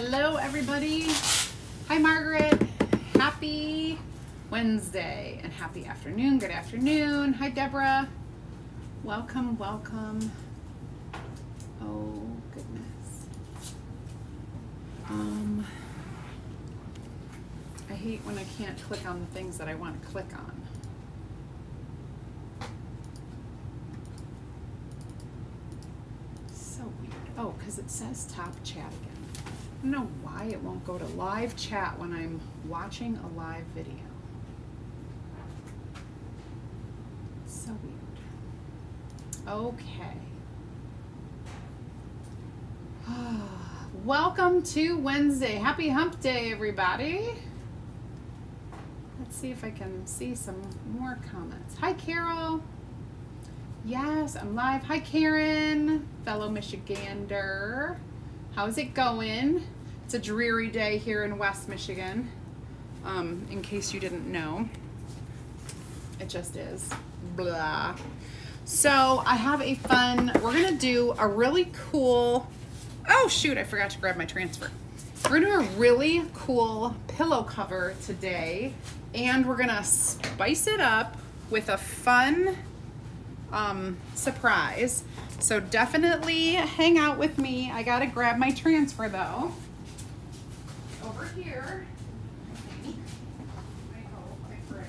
Hello, everybody. Hi, Margaret. Happy Wednesday and happy afternoon. Good afternoon. Hi, Deborah. Welcome, welcome. Oh, goodness. I hate when I can't click on the things that I want to click on. So weird. Oh, because it says top chat again. I don't know why it won't go to live chat when I'm watching a live video. So weird. Okay. Welcome to Wednesday. Happy Hump Day, everybody. Let's see if I can see some more comments. Hi, Carol. Yes, I'm live. Hi, Karen, fellow Michigander. How's it going? It's a dreary day here in West Michigan, in case you didn't know. It just is. Blah. So I have a fun, we're going to do a really cool, oh shoot, I forgot to grab my transfer. We're going to do a really cool pillow cover today, and we're going to spice it up with a fun surprise. So definitely hang out with me. I gotta grab my transfer though. Over here. I hope, I pray.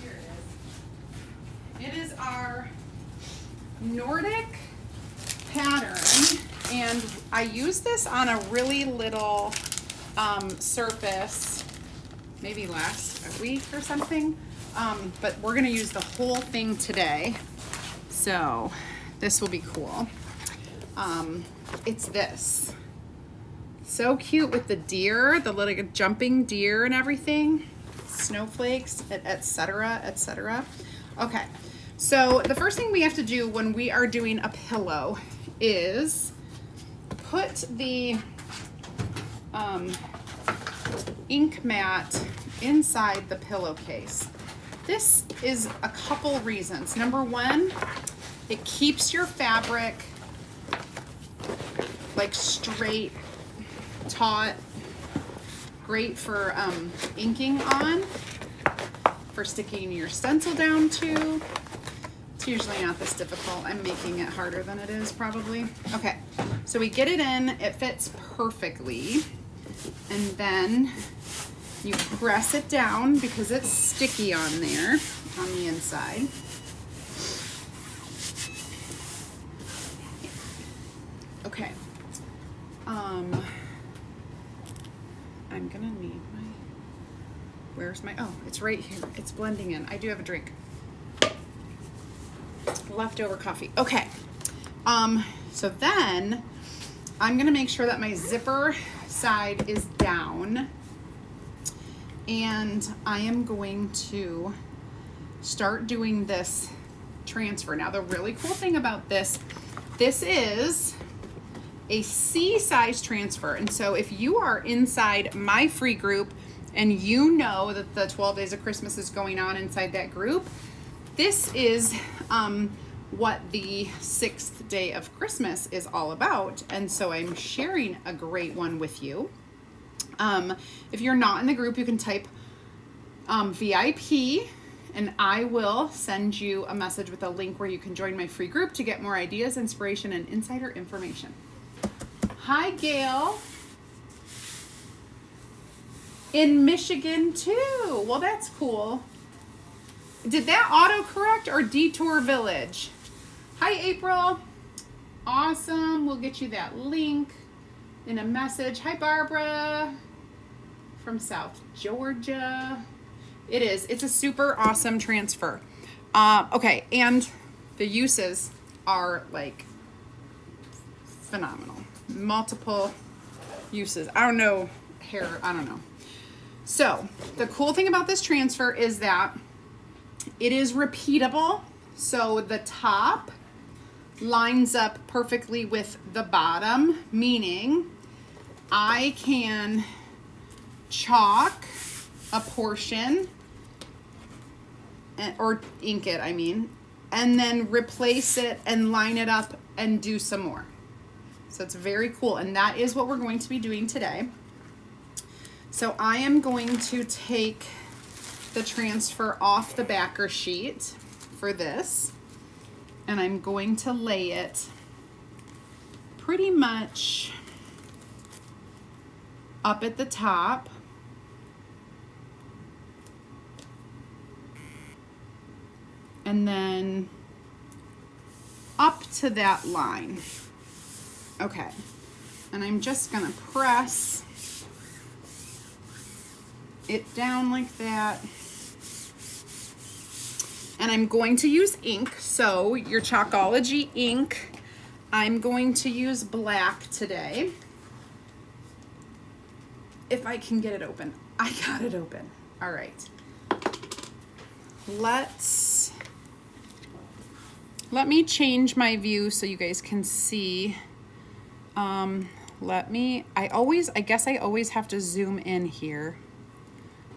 Here it is. It is our Nordic Pattern, and I use this on a really little surface, maybe last week or something. But we're gonna use the whole thing today. So this will be cool. It's this. So cute with the deer, the little jumping deer and everything. Snowflakes, etc., etc. Okay, so the first thing we have to do when we are doing a pillow is put the ink mat inside the pillowcase. This is a couple reasons. Number one, it keeps your fabric like straight, taut, great for inking on, for sticking your stencil down to. It's usually not this difficult. I'm making it harder than it is probably. Okay, so we get it in, it fits perfectly, and then you press it down because it's sticky on there, on the inside. Okay. I'm gonna need where's my, oh, it's right here. It's blending in. I do have a drink. Leftover coffee. Okay. So then I'm gonna make sure that my zipper side is down. And I am going to start doing this transfer. Now, the really cool thing about this is a C-size transfer. And so if you are inside my free group and you know that the 12 Days of Christmas is going on inside that group, this is what the 6th day of Christmas is all about. And so I'm sharing a great one with you. If you're not in the group, you can type VIP, and I will send you a message with a link where you can join my free group to get more ideas, inspiration, and insider information. Hi, Gail. In Michigan too. Well, that's cool. Did that autocorrect or Detour Village? Hi, April. Awesome. We'll get you that link in a message. Hi, Barbara from South Georgia. It's a super awesome transfer. Okay, and the uses are like phenomenal. Multiple uses. I don't know. So the cool thing about this transfer is that it is repeatable. So the top lines up perfectly with the bottom, meaning I can chalk a portion or ink it, and then replace it and line it up and do some more. So it's very cool, and that is what we're going to be doing today. So I am going to take the transfer off the backer sheet for this, and I'm going to lay it pretty much up at the top. And then up to that line. Okay, and I'm just gonna press it down like that. And I'm going to use ink, so your Chalkology ink, I'm going to use black today. If I can get it open. I got it open. All right. Let me change my view so you guys can see. I guess I always have to zoom in here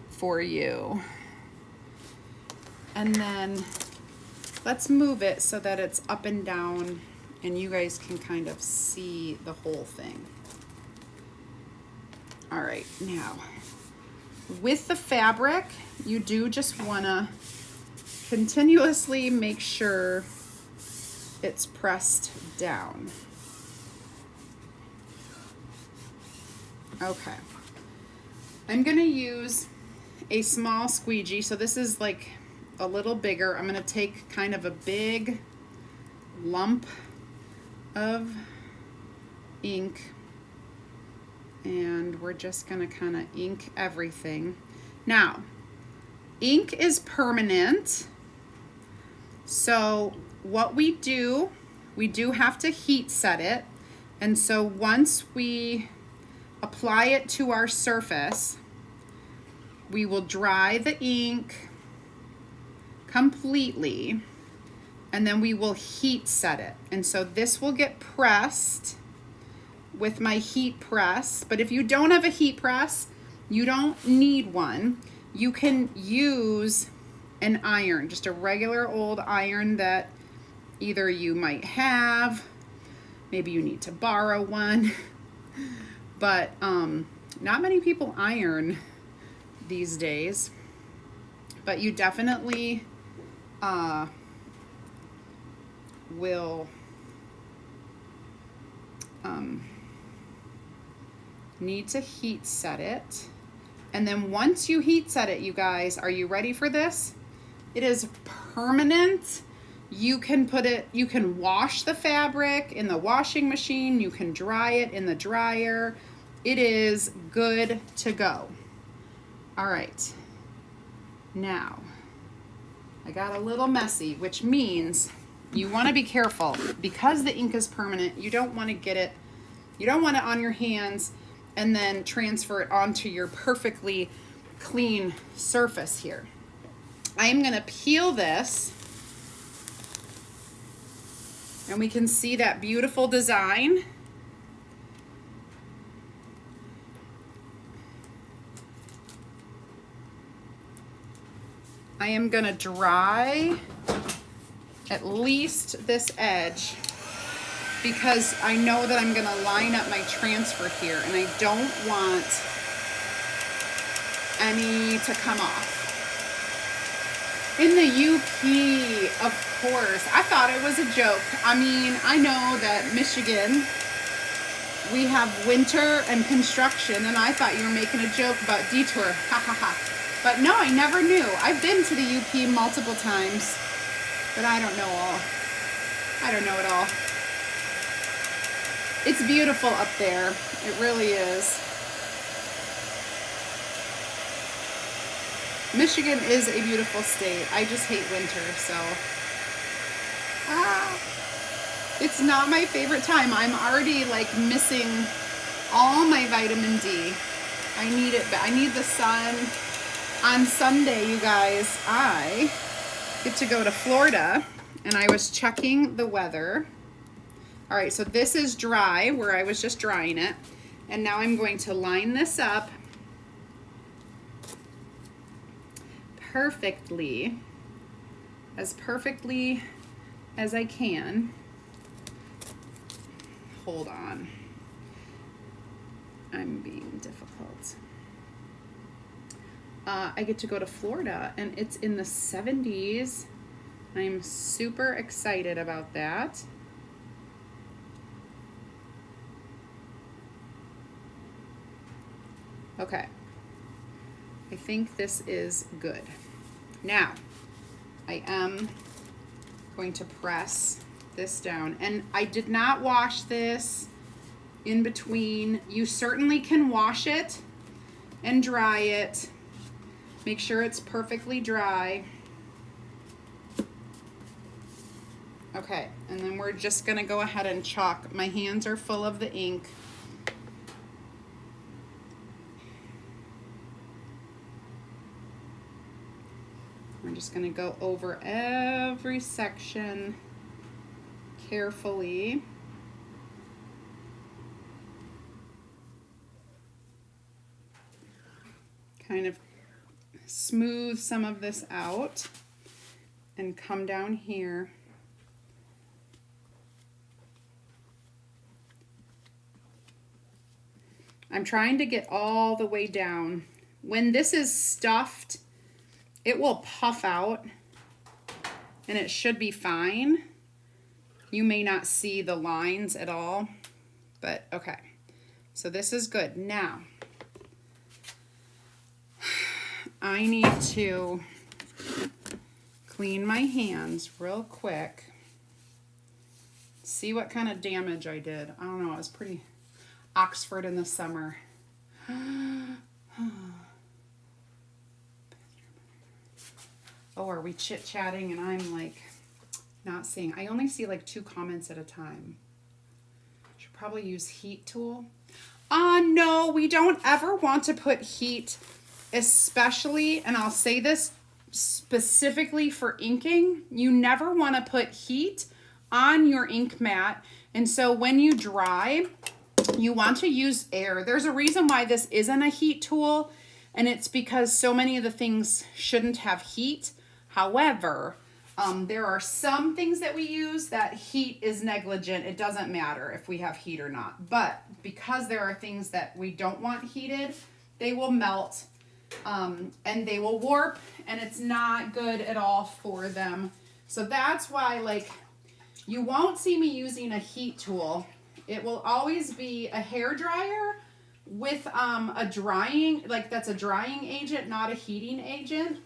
for you. And then let's move it so that it's up and down and you guys can kind of see the whole thing. All right, now with the fabric, you do just wanna continuously make sure it's pressed down. Okay, I'm gonna use a small squeegee. So this is like a little bigger. I'm gonna take kind of a big lump of ink, and we're just gonna kind of ink everything. Now, ink is permanent, so what we do have to heat set it. And so once we apply it to our surface, we will dry the ink completely, and then we will heat set it. And so this will get pressed with my heat press. But if you don't have a heat press, you don't need one. You can use an iron, just a regular old iron that either you might have, maybe you need to borrow one, but not many people iron these days. But you definitely will need to heat set it. And then once you heat set it, you guys, are you ready for this? It is permanent. You can wash the fabric in the washing machine. You can dry it in the dryer. It is good to go. All right. Now, I got a little messy, which means you want to be careful because the ink is permanent. You don't want to get it, you don't want it on your hands and then transfer it onto your perfectly clean surface here. I am going to peel this, and we can see that beautiful design. I am going to dry at least this edge because I know that I'm going to line up my transfer here, and I don't want any to come off. In the UP, of course. I thought it was a joke. I mean, I know that Michigan, we have winter and construction, and I thought you were making a joke about detour. Ha ha ha. But no, I never knew. I've been to the UP multiple times, but I don't know all. I don't know it all. It's beautiful up there. It really is. Michigan is a beautiful state. I just hate winter, so. It's not my favorite time. I'm already like missing all my vitamin D. I need it, but I need the sun. On Sunday, you guys, I get to go to Florida, and I was checking the weather. All right, so this is dry, where I was just drying it. And now I'm going to line this up perfectly as I can. hold on. I'm being difficult. I get to go to Florida and it's in the 70s. I'm super excited about that. Okay. I think this is good. Now, I am going to press this down. And I did not wash this in between. You certainly can wash it and dry it. Make sure it's perfectly dry. Okay, and then we're just gonna go ahead and chalk. My hands are full of the ink. We're just gonna go over every section carefully. Kind of smooth some of this out and come down here. I'm trying to get all the way down. When this is stuffed, it will puff out and it should be fine. You may not see the lines at all, but okay. So this is good. Now, I need to clean my hands real quick. See what kind of damage I did. I don't know, it was pretty Oxford in the summer. Oh, are we chit-chatting and I'm like not seeing? I only see like 2 comments at a time. Should probably use heat tool. No, we don't ever want to put heat, especially, and I'll say this specifically for inking, you never want to put heat on your ink mat. And so when you dry, you want to use air. There's a reason why this isn't a heat tool, and it's because so many of the things shouldn't have heat. However, there are some things that we use that heat is negligent. It doesn't matter if we have heat or not. But because there are things that we don't want heated, they will melt and they will warp, and it's not good at all for them. So that's why, like, you won't see me using a heat tool. It will always be a hair dryer with a drying, like that's a drying agent, not a heating agent.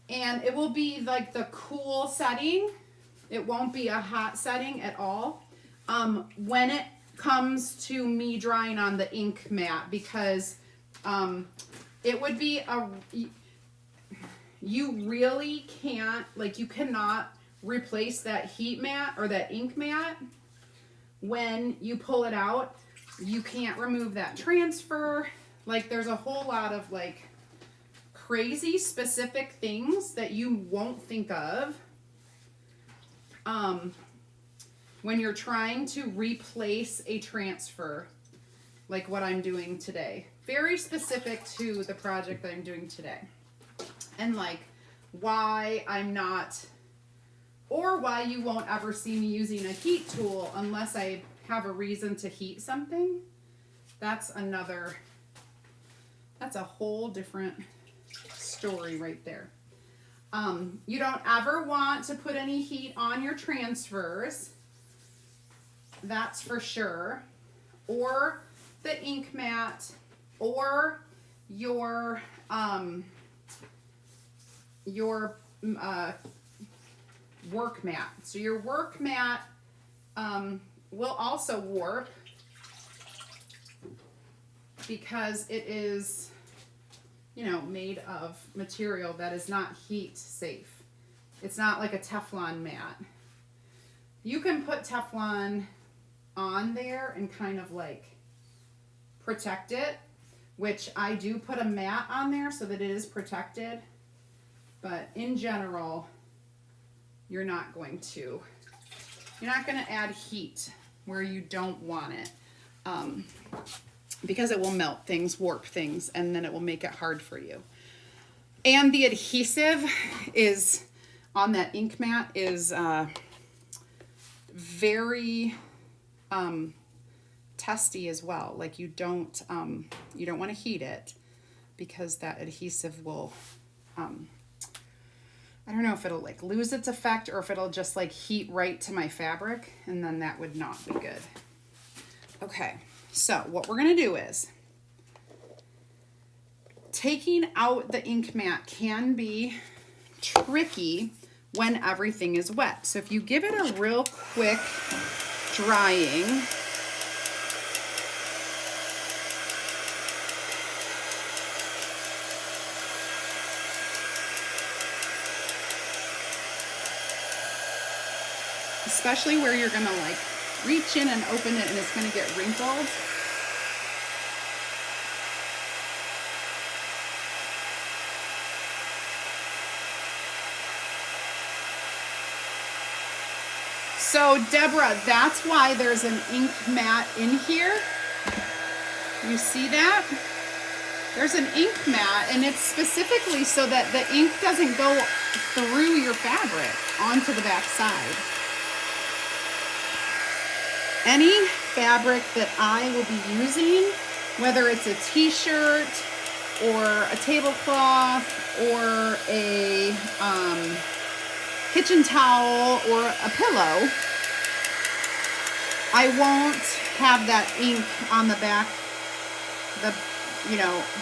And it will be like the cool setting. It won't be a hot setting at all when it comes to me drying on the ink mat, because it would be you really can't, like, you cannot replace that heat mat or that ink mat. When you pull it out, you can't remove that transfer. Like, there's a whole lot of like crazy specific things that you won't think of when you're trying to replace a transfer, like what I'm doing today. Very specific to the project that I'm doing today. And like why I'm not, or why you won't ever see me using a heat tool unless I have a reason to heat something. That's a whole different story right there. You don't ever want to put any heat on your transfers. That's for sure. Or the ink mat, or your work mat. So your work mat will also warp because it is, you know, made of material that is not heat safe. It's not like a Teflon mat. You can put Teflon on there and kind of like protect it, which I do put a mat on there so that it is protected. But in general, you're not going to add heat where you don't want it, because it will melt things, warp things, and then it will make it hard for you. And the adhesive is on that ink mat is very testy as well. Like you don't want to heat it because that adhesive will, I don't know if it'll like lose its effect or if it'll just like heat right to my fabric, and then that would not be good. Okay, so what we're gonna do is, taking out the ink mat can be tricky when everything is wet. So if you give it a real quick drying, especially where you're gonna like reach in and open it and it's gonna get wrinkled. So Deborah, that's why there's an ink mat in here. You see that? There's an ink mat, and it's specifically so that the ink doesn't go through your fabric onto the back side. Any fabric that I will be using, whether it's a t-shirt or a tablecloth or a kitchen towel or a pillow, I won't have that ink on the back,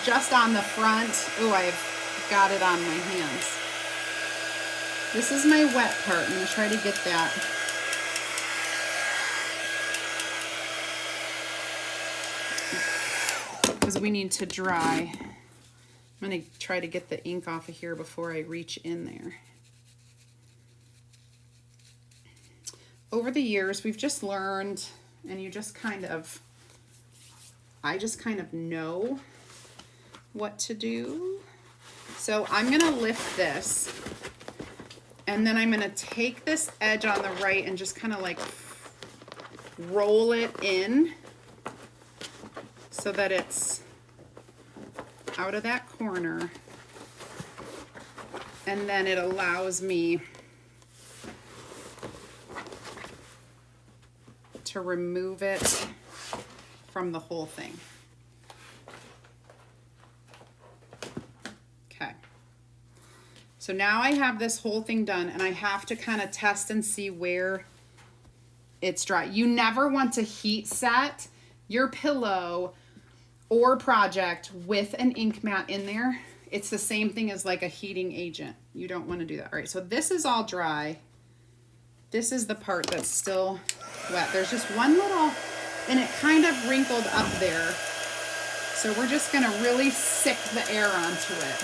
just on the front. Ooh, I've got it on my hands. This is my wet part. I'm gonna try to get that. Because we need to dry. I'm gonna try to get the ink off of here before I reach in there. Over the years, we've just learned, and I just kind of know what to do. So I'm gonna lift this, and then I'm gonna take this edge on the right and just kind of like roll it in so that it's out of that corner, and then it allows me to remove it from the whole thing. Okay. So now I have this whole thing done, and I have to kind of test and see where it's dry. You never want to heat set your pillow or project with an ink mat in there. It's the same thing as like a heating agent. You don't want to do that. All right, so this is all dry. This is the part that's still wet. There's just one little, and it kind of wrinkled up there. So we're just gonna really sick the air onto it.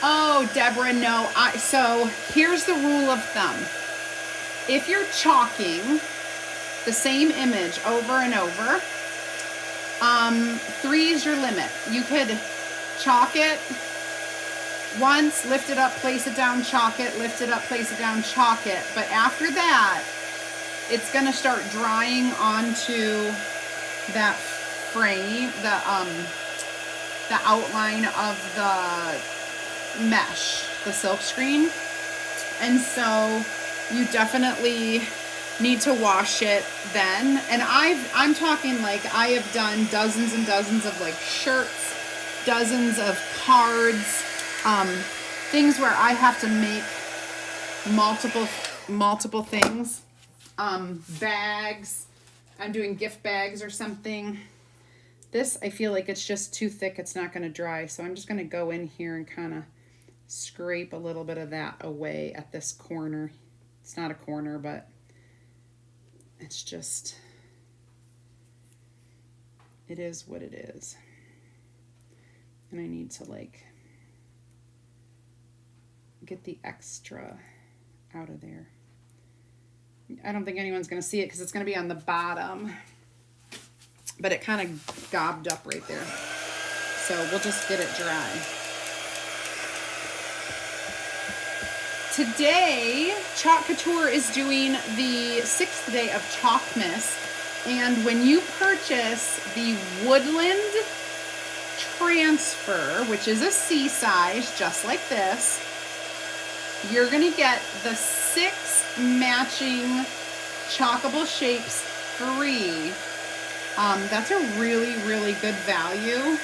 Oh, Deborah, no. So here's the rule of thumb. If you're chalking the same image over and over, 3 is your limit. You could chalk it once, lift it up, place it down, chalk it, lift it up, place it down, chalk it. But after that, it's gonna start drying onto that frame, the outline of the mesh, the silk screen. And so you definitely need to wash it then. And I'm talking like I have done dozens and dozens of like shirts, dozens of cards, things where I have to make multiple things, bags. I'm doing gift bags or something. This, I feel like it's just too thick. It's not going to dry. So I'm just going to go in here and kind of scrape a little bit of that away at this corner. It's not a corner, but it's just, it is what it is. And I need to like get the extra out of there. I don't think anyone's going to see it because it's going to be on the bottom, but it kind of gobbed up right there. So we'll just get it dry. Today, Chalk Couture is doing the 6th day of Chalkmas, and when you purchase the Woodland Transfer, which is a C size, just like this, you're going to get the 6 matching chalkable shapes free. That's a really, really good value.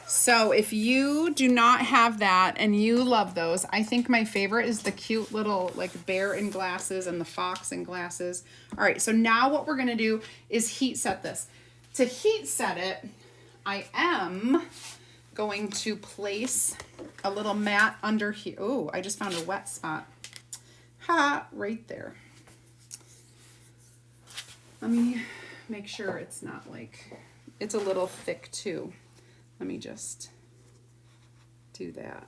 So if you do not have that and you love those, I think my favorite is the cute little like bear in glasses and the fox in glasses. All right, so now what we're gonna do is heat set this. To heat set it, I am going to place a little mat under here. Oh, I just found a wet spot. Ha, right there. Let me make sure it's not like, it's a little thick too. Let me just do that.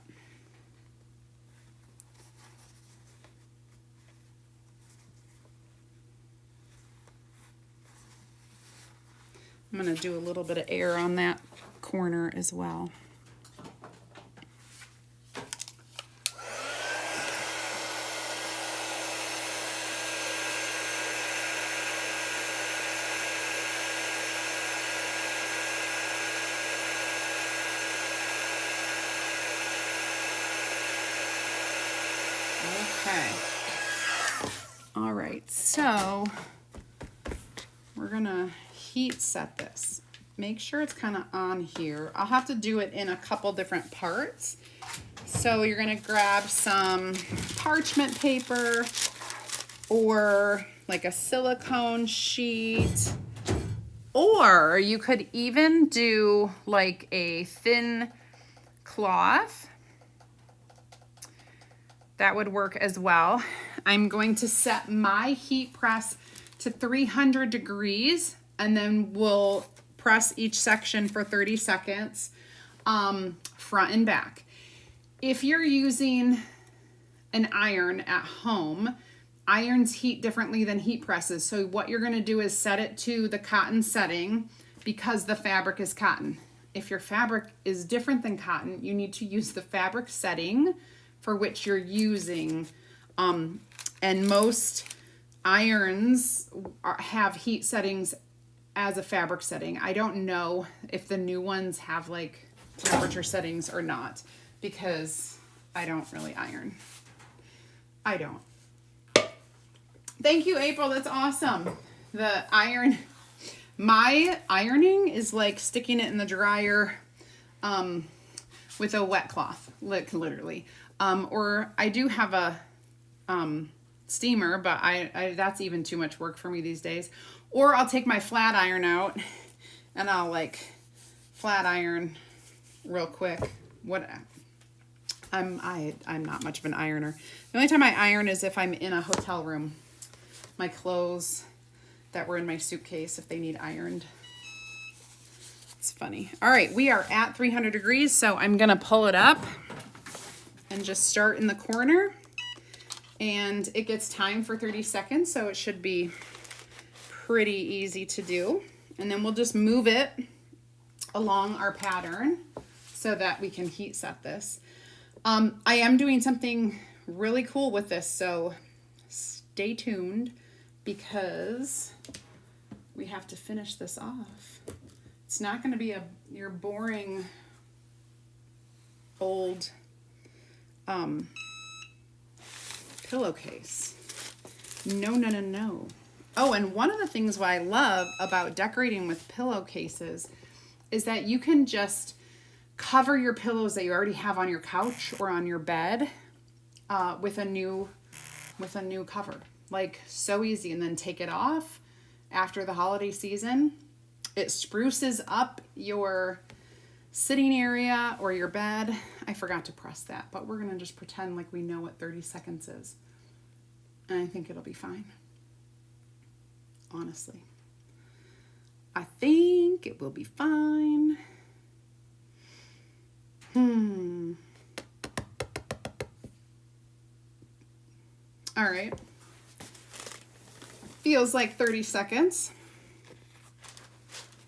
I'm going to do a little bit of air on that corner as well. Okay. All right, so we're gonna heat set this. Make sure it's kind of on here. I'll have to do it in a couple different parts. So you're gonna grab some parchment paper or like a silicone sheet, or you could even do like a thin cloth. That would work as well. I'm going to set my heat press to 300 degrees and then we'll press each section for 30 seconds, front and back. If you're using an iron at home, irons heat differently than heat presses. So what you're gonna do is set it to the cotton setting because the fabric is cotton. If your fabric is different than cotton, you need to use the fabric setting for which you're using. And most irons have heat settings as a fabric setting. I don't know if the new ones have like temperature settings or not because I don't really iron. I don't. Thank you, April. That's awesome. The iron, my ironing is like sticking it in the dryer with a wet cloth, like literally. Or I do have a steamer, but I that's even too much work for me these days. Or I'll take my flat iron out and I'll like flat iron real quick. I'm not much of an ironer. The only time I iron is if I'm in a hotel room. My clothes that were in my suitcase, if they need ironed. It's funny. All right, we are at 300 degrees, so I'm gonna pull it up and just start in the corner. And it gets time for 30 seconds, so it should be pretty easy to do. And then we'll just move it along our pattern so that we can heat set this. I am doing something really cool with this, so stay tuned because we have to finish this off. It's not going to be your boring old pillowcase. No, no, no, no. Oh, and one of the things what I love about decorating with pillowcases is that you can just cover your pillows that you already have on your couch or on your bed with a new cover. Like so easy, and then take it off after the holiday season. It spruces up your sitting area or your bed. I forgot to press that, but we're gonna just pretend like we know what 30 seconds is. And I think it'll be fine. Honestly. I think it will be fine. All right. Feels like 30 seconds.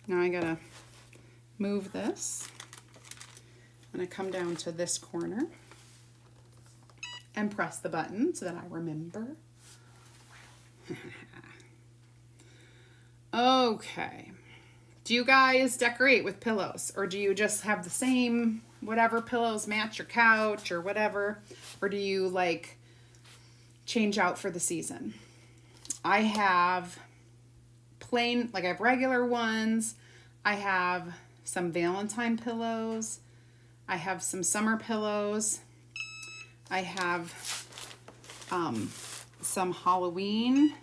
Now I gotta move this. I'm gonna come down to this corner and press the button so that I remember. Okay. Do you guys decorate with pillows, or do you just have the same whatever pillows match your couch or whatever? Or do you like change out for the season. I have plain, like I have regular ones. I have some Valentine pillows. I have some summer pillows. I have some Halloween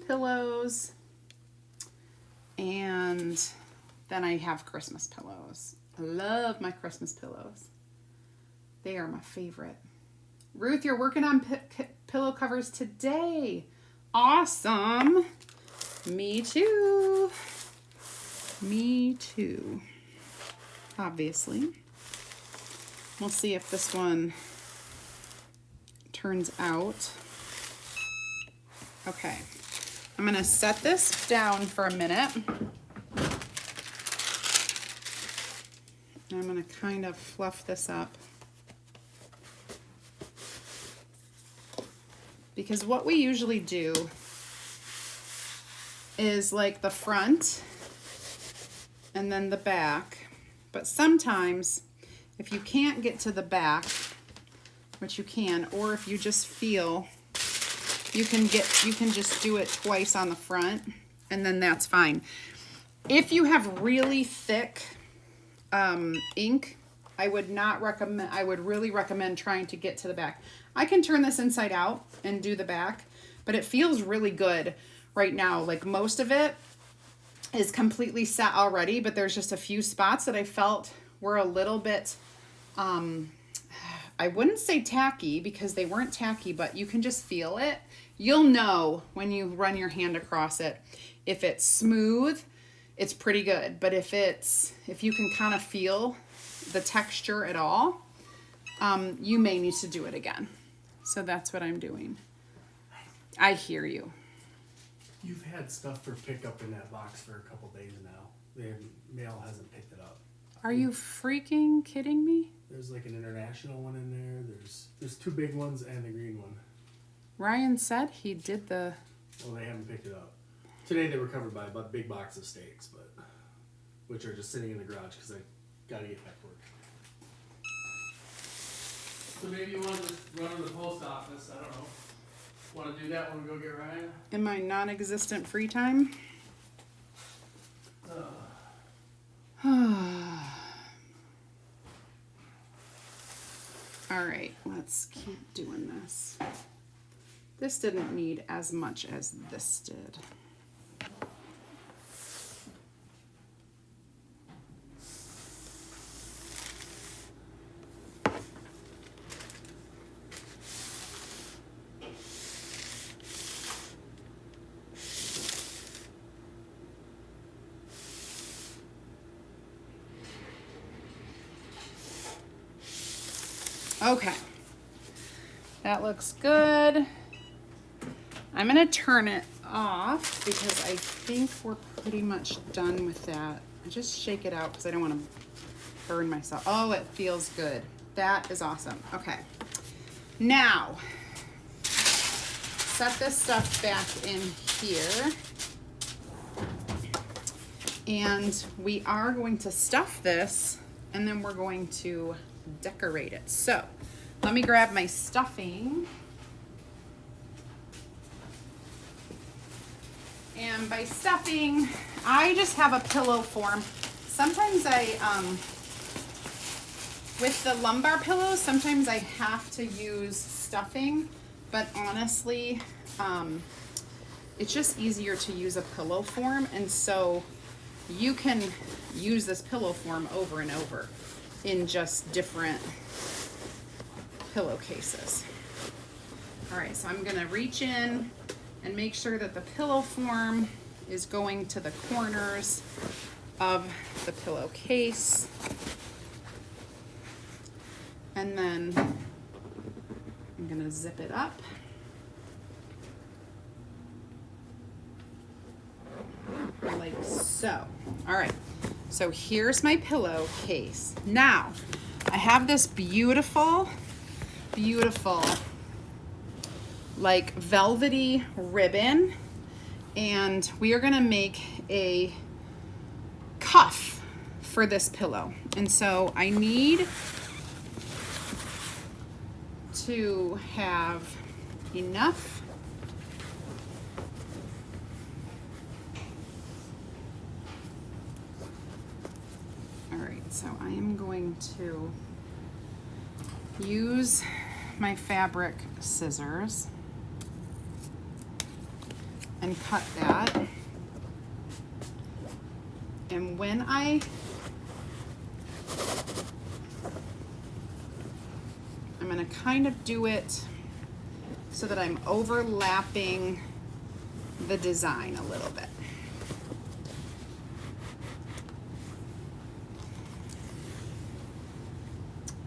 pillows. And then I have Christmas pillows. I love my Christmas pillows. They are my favorite. Ruth, you're working on pillow covers today. Awesome. Me too. Me too. Obviously. We'll see if this one turns out. Okay. I'm going to set this down for a minute. I'm going to kind of fluff this up. Because what we usually do is like the front and then the back. But sometimes if you can't get to the back, which you can, or if you just feel you can just do it twice on the front and then that's fine. If you have really thick ink, I would really recommend trying to get to the back. I can turn this inside out and do the back, but it feels really good right now. Like most of it is completely set already, but there's just a few spots that I felt were a little bit, I wouldn't say tacky because they weren't tacky, but you can just feel it. You'll know when you run your hand across it. If it's smooth, it's pretty good. But if you can kind of feel the texture at all, you may need to do it again. So that's what I'm doing. I hear you. You've had stuff for pickup in that box for a couple days now. The mail hasn't picked it up. Are you freaking kidding me? There's like an international one in there. There's 2 big ones and a green one. Ryan said he did the... Well, they haven't picked it up. Today they were covered by a big box of steaks, which are just sitting in the garage because I got to get back to work. So maybe you want to just run to the post office. I don't know. Want to do that when we go get Ryan? In my non-existent free time? All right, let's keep doing this. This didn't need as much as this did. Okay, that looks good. I'm gonna turn it off because I think we're pretty much done with that. I just shake it out because I don't want to burn myself. Oh, it feels good. That is awesome. Okay, now set this stuff back in here. And we are going to stuff this and then we're going to decorate it. So let me grab my stuffing. And by stuffing, I just have a pillow form. Sometimes with the lumbar pillows, sometimes I have to use stuffing, but honestly, it's just easier to use a pillow form. And so you can use this pillow form over and over in just different pillowcases. All right, so I'm gonna reach in and make sure that the pillow form is going to the corners of the pillowcase. And then I'm gonna zip it up. Like so. All right, so here's my pillowcase. Now, I have this beautiful, beautiful, like velvety ribbon, and we are gonna make a cuff for this pillow. And so I need to have enough. All right, so I am going to use my fabric scissors and cut that. And when I'm going to kind of do it so that I'm overlapping the design a little bit.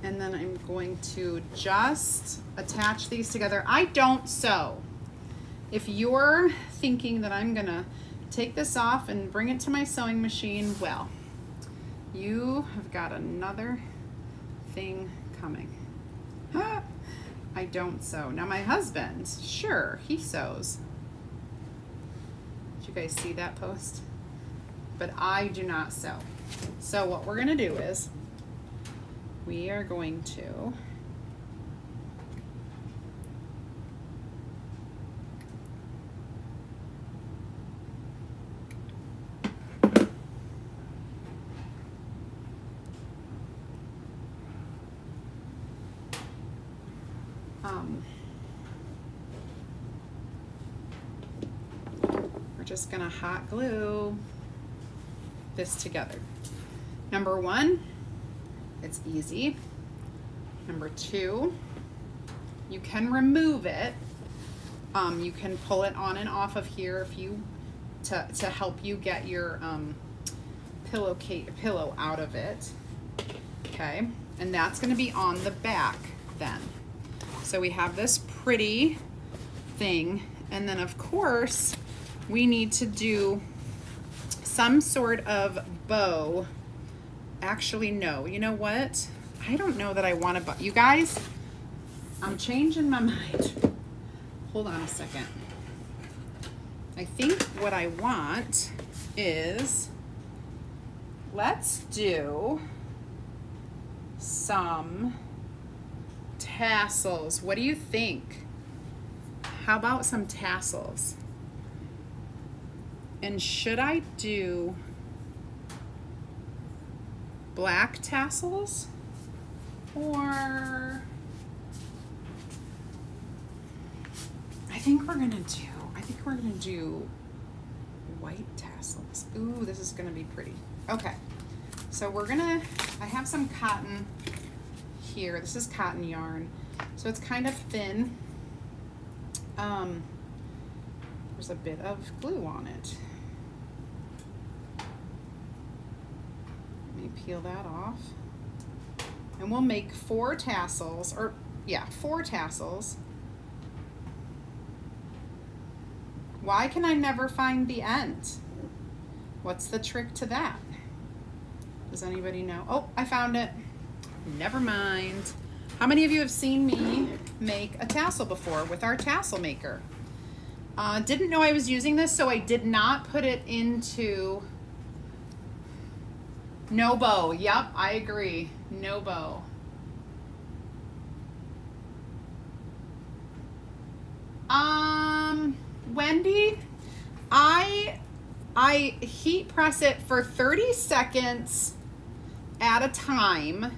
And then I'm going to just attach these together. I don't sew. If you're thinking that I'm gonna take this off and bring it to my sewing machine, well, you have got another thing coming. I don't sew. Now my husband, sure, he sews. Did you guys see that post? But I do not sew. So what we're gonna do is we are going to we're just gonna hot glue this together. Number one, it's easy. Number two, you can remove it. You can pull it on and off of here if you to help you get your pillow out of it. Okay, and that's going to be on the back then. So we have this pretty thing, and then of course we need to do some sort of bow. Actually, no, you know what? I don't know that I want to bow. You guys, I'm changing my mind. Hold on a second. I think what I want is, let's do some tassels. What do you think? How about some tassels? And should I do black tassels or I think we're gonna do white tassels. Ooh, this is gonna be pretty. Okay, so I have some cotton here. This is cotton yarn, so it's kind of thin. There's a bit of glue on it. Let me peel that off. And we'll make 4 tassels, or yeah, 4 tassels. Why can I never find the end? What's the trick to that? Does anybody know? Oh, I found it. Never mind. How many of you have seen me make a tassel before with our tassel maker? Didn't know I was using this, so I did not put it into no bow. Yep, I agree. No bow. Wendy, I heat press it for 30 seconds at a time,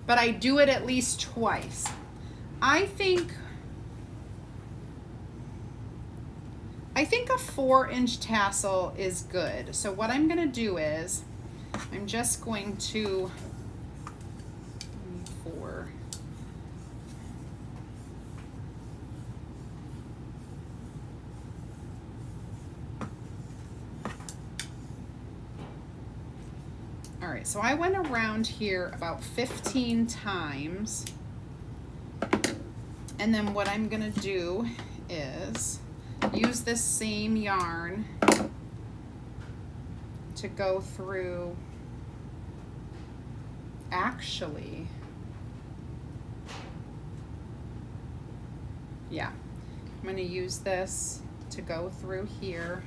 but I do it at least twice. I think a 4-inch tassel is good. So what I'm gonna do is I'm just going to 4. All right, so I went around here about 15 times. And then what I'm gonna do is use this same yarn to go through. Actually, yeah, I'm gonna use this to go through here.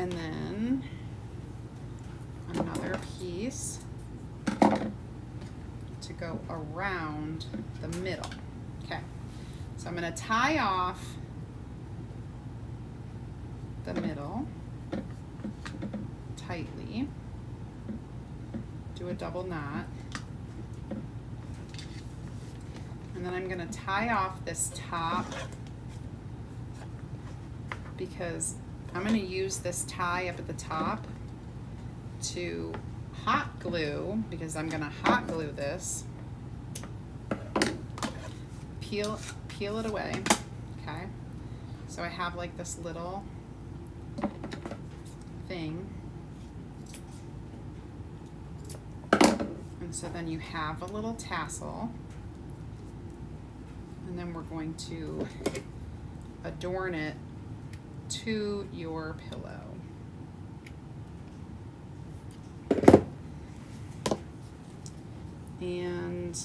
And then another piece to go around the middle. Okay, so I'm going to tie off the middle tightly, do a double knot, and then I'm going to tie off this top because I'm going to use this tie up at the top to hot glue, because I'm going to hot glue this. Peel it away. Okay, so I have like this little thing, and so then you have a little tassel, and then we're going to adorn it to your pillow. And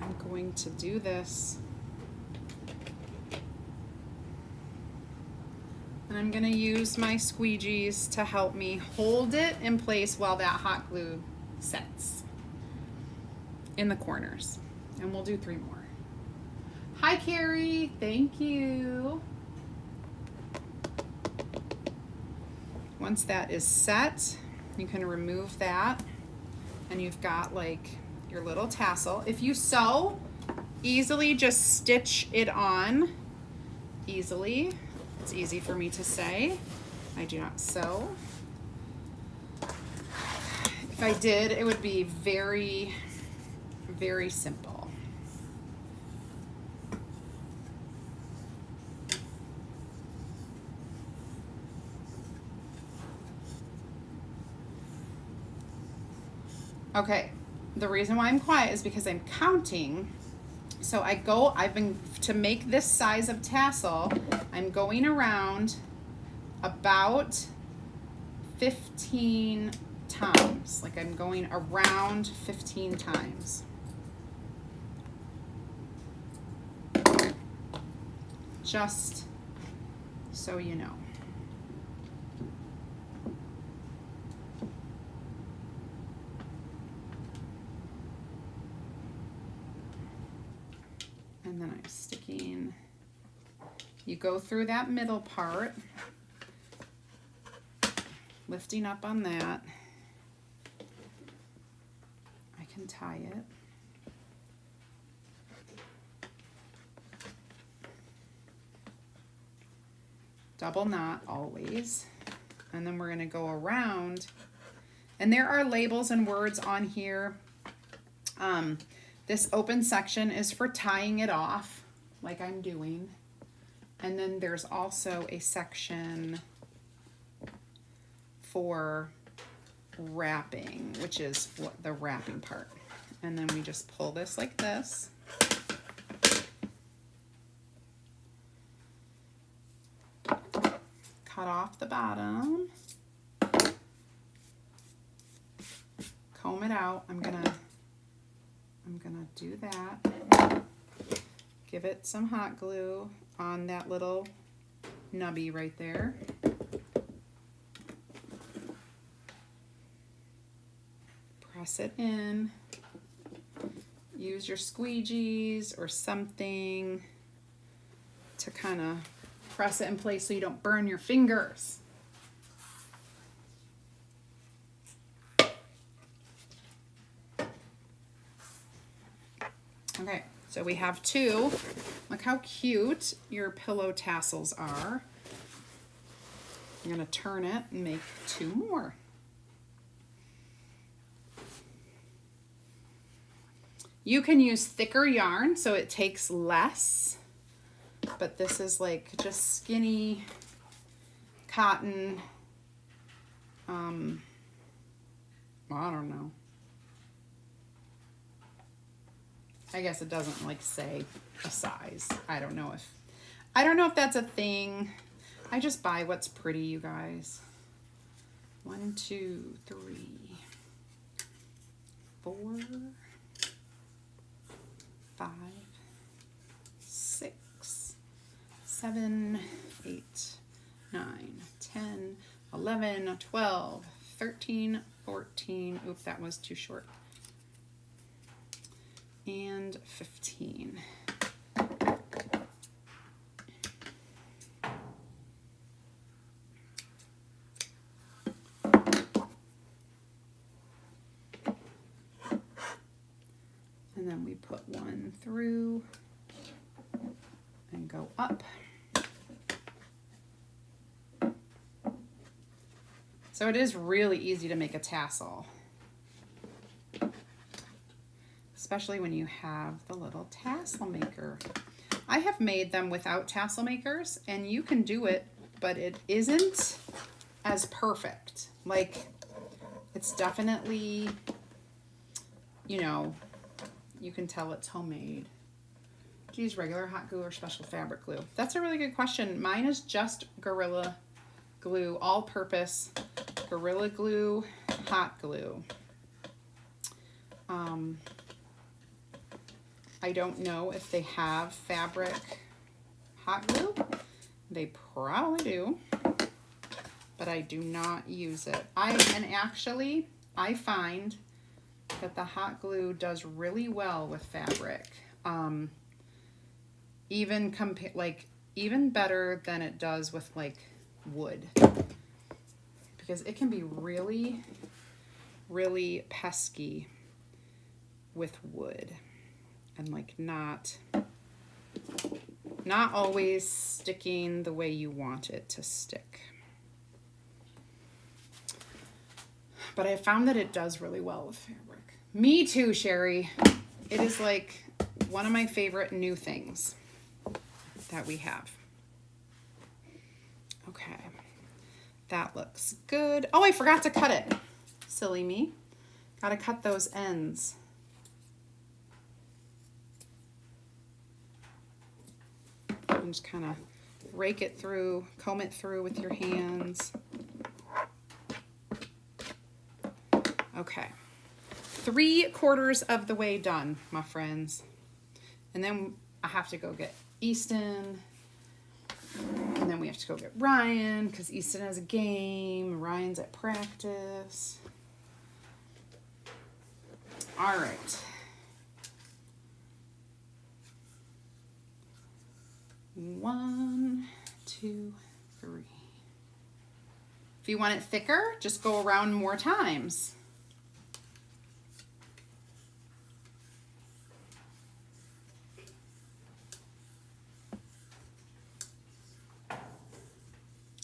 I'm going to do this, and I'm going to use my squeegees to help me hold it in place while that hot glue sets in the corners. And we'll do 3 more. Hi, Carrie. Thank you. Once that is set, you can remove that, and you've got like your little tassel. If you sew, easily just stitch it on easily. It's easy for me to say. I do not sew. If I did, it would be very, very simple. Okay, the reason why I'm quiet is because I'm counting. So to make this size of tassel, I'm going around about 15 times. Like I'm going around 15 times. Just so you know. And then I'm sticking, you go through that middle part, lifting up on that. I can tie it. Double knot always. And then we're going to go around. And there are labels and words on here. This open section is for tying it off, like I'm doing. And then there's also a section for wrapping, which is the wrapping part. And then we just pull this like this. Cut off the bottom. Comb it out. I'm gonna do that. Give it some hot glue on that little nubby right there. Press it in. Use your squeegees or something to kind of press it in place so you don't burn your fingers. Okay, so we have 2. Look how cute your pillow tassels are. I'm going to turn it and make 2 more. You can use thicker yarn so it takes less, but this is like just skinny cotton. I don't know. I guess it doesn't like say a size. I don't know if that's a thing. I just buy what's pretty, you guys. 1, 2, 3, 4, 5, 6, 7, 8, 9, 10, 11, 12, 13, 14. Oop, that was too short. And 15. And then we put one through and go up. So it is really easy to make a tassel, especially when you have the little tassel maker. I have made them without tassel makers, and you can do it, but it isn't as perfect. Like, it's definitely, you know, you can tell it's homemade. Do you use regular hot glue or special fabric glue? That's a really good question. Mine is just Gorilla Glue, all-purpose Gorilla Glue, hot glue. I don't know if they have fabric hot glue. They probably do, but I do not use it. And actually, I find that the hot glue does really well with fabric. Even better than it does with like wood, because it can be really, really pesky with wood, and like not always sticking the way you want it to stick. But I found that it does really well with fabric. Me too, Sherry. It is like one of my favorite new things that we have. Okay, that looks good. Oh, I forgot to cut it. Silly me. Gotta cut those ends. And just kind of rake it through, comb it through with your hands. Okay, 3/4 of the way done, my friends. And then I have to go get Easton. And then we have to go get Ryan, because Easton has a game. Ryan's at practice. All right. 1, 2, 3. If you want it thicker, just go around more times.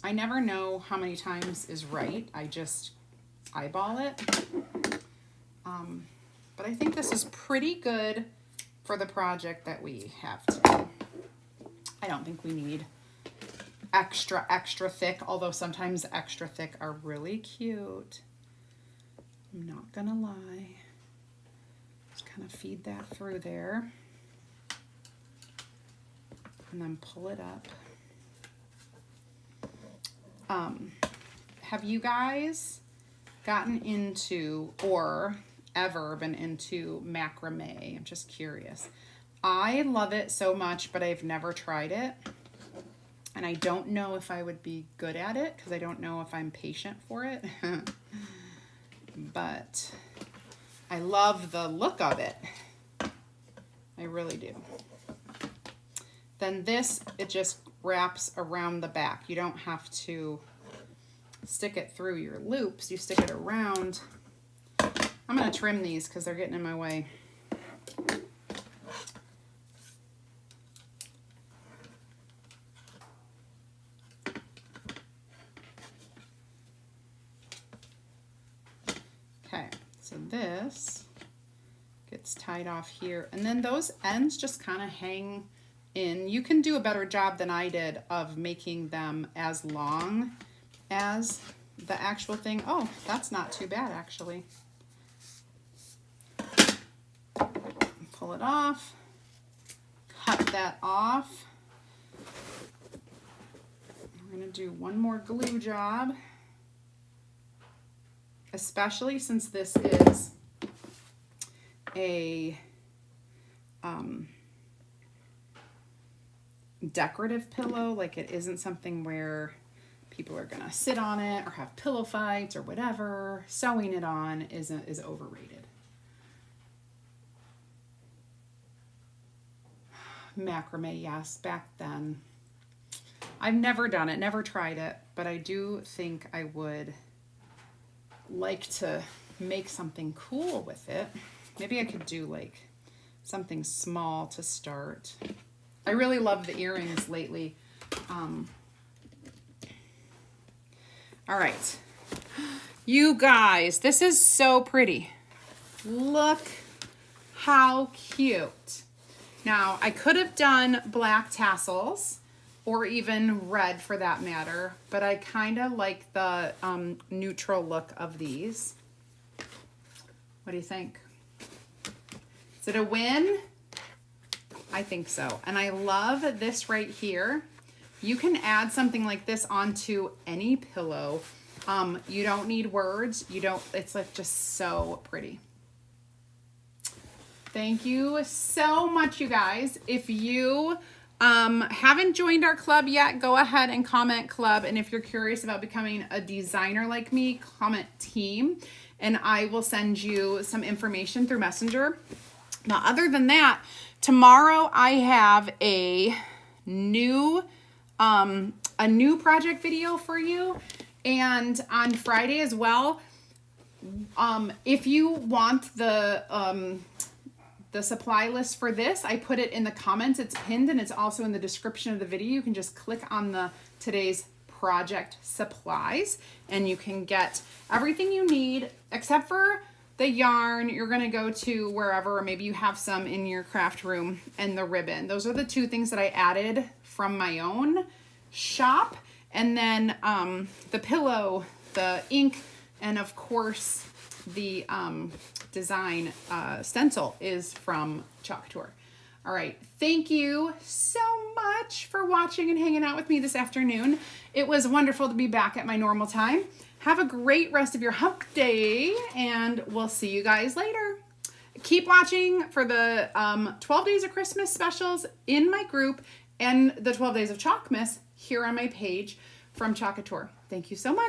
I never know how many times is right. I just eyeball it. But I think this is pretty good for the project that we have today. I don't think we need extra thick, although sometimes extra thick are really cute. I'm not gonna lie. Just kind of feed that through there. And then pull it up. Have you guys gotten into or ever been into macrame? I'm just curious. I love it so much, but I've never tried it. And I don't know if I would be good at it, because I don't know if I'm patient for it. But I love the look of it. I really do. Then this, it just wraps around the back. You don't have to stick it through your loops. You stick it around. I'm going to trim these because they're getting in my way. Okay, so this gets tied off here. And then those ends just kind of hang in. You can do a better job than I did of making them as long as the actual thing. Oh, that's not too bad actually. Pull it off, cut that off. We're gonna do one more glue job, especially since this is a decorative pillow. Like it isn't something where people are gonna sit on it or have pillow fights or whatever. Sewing it on is overrated. Macrame, yes, back then. I've never done it, never tried it, but I do think I would like to make something cool with it. Maybe I could do like something small to start. I really love the earrings lately. All right. You guys, this is so pretty. Look how cute. Now, I could have done black tassels or even red for that matter, but I kind of like the neutral look of these. What do you think? Is it a win? I think so. And I love this right here. You can add something like this onto any pillow. You don't need words. It's like just so pretty. Thank you so much, you guys. If you haven't joined our club yet, go ahead and comment club. And if you're curious about becoming a designer like me, comment team. And I will send you some information through Messenger. Now, other than that, tomorrow I have a new project video for you. And on Friday as well, if you want the supply list for this, I put it in the comments. It's pinned and it's also in the description of the video. You can just click on today's project supplies and you can get everything you need except for the yarn. You're going to go to wherever, or maybe you have some in your craft room, and the ribbon. Those are the two things that I added from my own shop. And then the pillow, the ink, and of course the design stencil is from Chalk Tour. All right, thank you so much for watching and hanging out with me this afternoon. It was wonderful to be back at my normal time. Have a great rest of your hump day, and we'll see you guys later. Keep watching for the 12 Days of Christmas specials in my group and the 12 Days of Chalkmas here on my page from Chalk Tour. Thank you so much.